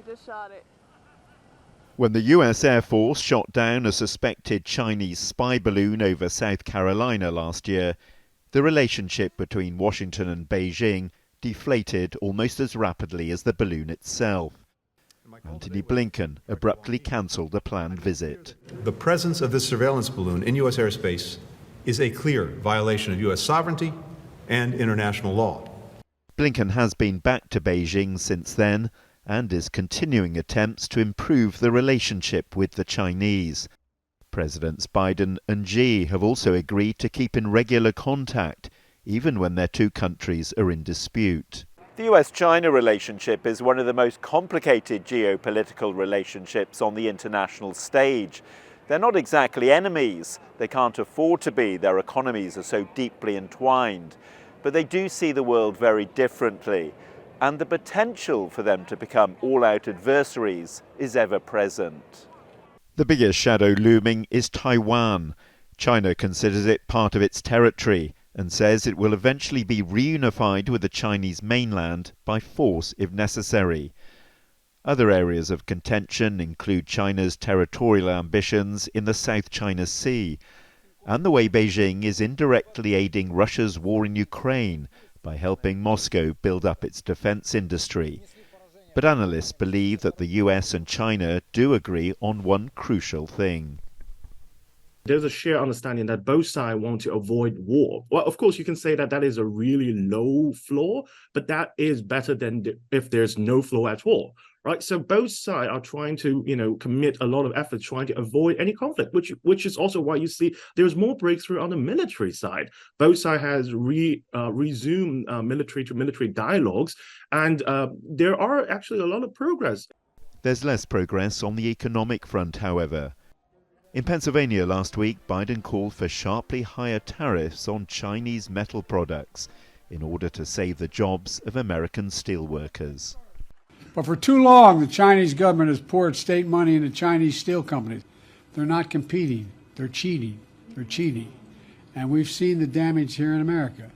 just shot it. When the US Air Force shot down a suspected Chinese spy balloon over South Carolina last year, the relationship between Washington and Beijing deflated almost as rapidly as the balloon itself. Antony Blinken abruptly cancelled a planned visit. The presence of this surveillance balloon in U.S. airspace is a clear violation of U.S. sovereignty and international law. Blinken has been back to Beijing since then and is continuing attempts to improve the relationship with the Chinese. Presidents Biden and Xi have also agreed to keep in regular contact, even when their two countries are in dispute. The US-China relationship is one of the most complicated geopolitical relationships on the international stage. They're not exactly enemies. They can't afford to be. Their economies are so deeply entwined. But they do see the world very differently. And the potential for them to become all-out adversaries is ever present. The biggest shadow looming is Taiwan. China considers it part of its territory and says it will eventually be reunified with the Chinese mainland by force if necessary. Other areas of contention include China's territorial ambitions in the South China Sea and the way Beijing is indirectly aiding Russia's war in Ukraine by helping Moscow build up its defense industry. But analysts believe that the US and China do agree on one crucial thing. There's a shared understanding that both sides want to avoid war. Well, of course, you can say that that is a really low floor, but that is better than if there's no floor at all, right? So both sides are trying to, commit a lot of effort trying to avoid any conflict, which is also why you see there's more breakthrough on the military side. Both sides has resumed military-to-military dialogues, and there are actually a lot of progress. There's less progress on the economic front, however. In Pennsylvania last week, Biden called for sharply higher tariffs on Chinese metal products in order to save the jobs of American steelworkers. But for too long, the Chinese government has poured state money into Chinese steel companies. They're not competing. They're cheating. They're cheating. And we've seen the damage here in America.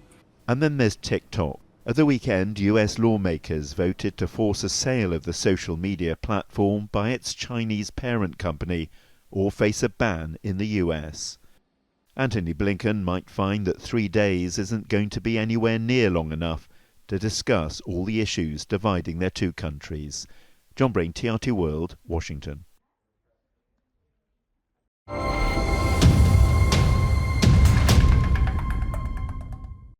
And then there's TikTok. At the weekend, US lawmakers voted to force a sale of the social media platform by its Chinese parent company, or face a ban in the US. Antony Blinken might find that 3 days isn't going to be anywhere near long enough to discuss all the issues dividing their two countries. John Brain, TRT World, Washington.